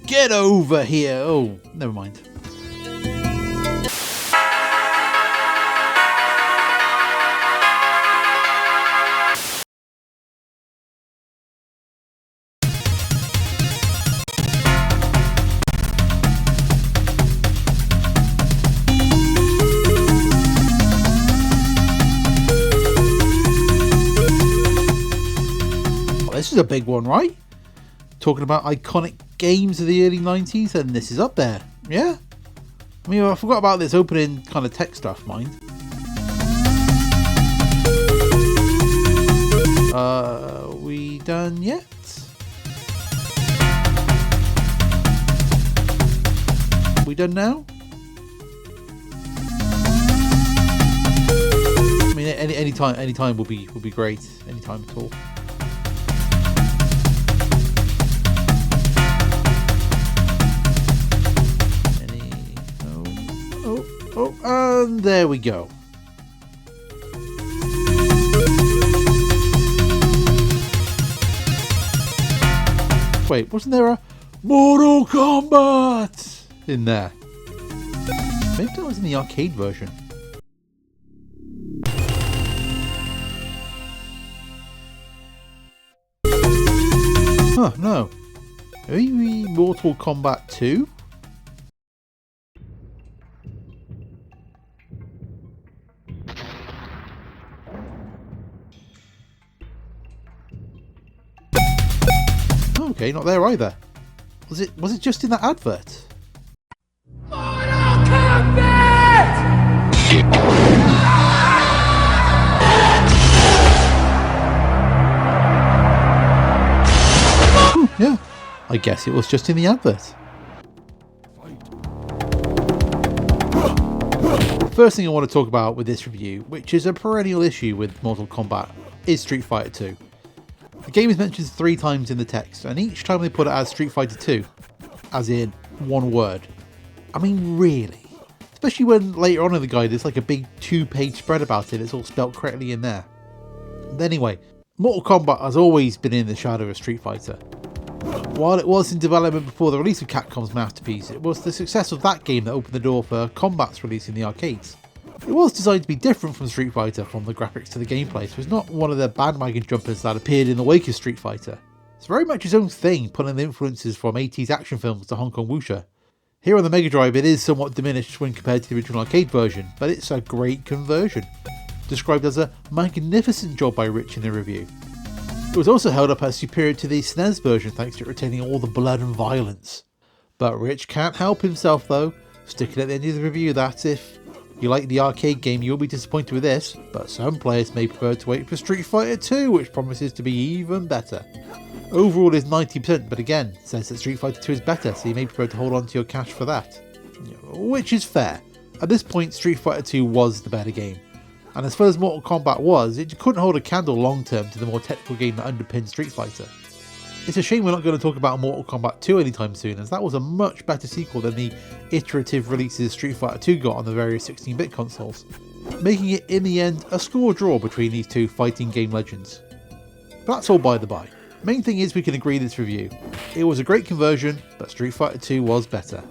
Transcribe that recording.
Get over here! Oh, never mind. This is a big one, right? Talking about iconic games of the early 90s, and this is up there. Yeah? I mean, I forgot about this opening kind of tech stuff, mind. We done yet? We done now? I mean, any time will be great. Any time at all. Oh, and there we go. Wait, wasn't there a Mortal Kombat in there? Maybe that was in the arcade version. Huh, no. Maybe Mortal Kombat 2? Okay, not there either. Was it just in that advert? Mortal Kombat! Yeah, I guess it was just in the advert. First thing I want to talk about with this review, which is a perennial issue with Mortal Kombat, is Street Fighter 2. The game is mentioned 3 times in the text, and each time they put it as Street Fighter 2, as in one word. I mean, really? Especially when later on in the guide there's like a big 2-page spread about it, it's all spelt correctly in there. But anyway, Mortal Kombat has always been in the shadow of Street Fighter. While it was in development before the release of Capcom's masterpiece, it was the success of that game that opened the door for Kombat's release in the arcades. It was designed to be different from Street Fighter from the graphics to the gameplay, so it's not one of the bandwagon jumpers that appeared in the wake of Street Fighter. It's very much its own thing, pulling influences from 80s action films to Hong Kong wuxia. Here on the Mega Drive it is somewhat diminished when compared to the original arcade version, but it's a great conversion, described as a magnificent job by Rich in the review. It was also held up as superior to the SNES version thanks to it retaining all the blood and violence. But Rich can't help himself though, sticking at the end of the review that if you like the arcade game, you'll be disappointed with this, but some players may prefer to wait for Street Fighter 2, which promises to be even better. Overall is 90%, but again, says that Street Fighter 2 is better, so you may prefer to hold on to your cash for that. Which is fair. At this point, Street Fighter 2 was the better game. And as far as Mortal Kombat was, it couldn't hold a candle long term to the more technical game that underpinned Street Fighter. It's a shame we're not going to talk about Mortal Kombat 2 anytime soon, as that was a much better sequel than the iterative releases Street Fighter 2 got on the various 16-bit consoles, making it in the end a score draw between these two fighting game legends. But that's all by the by. Main thing is we can agree this review. It was a great conversion, but Street Fighter 2 was better.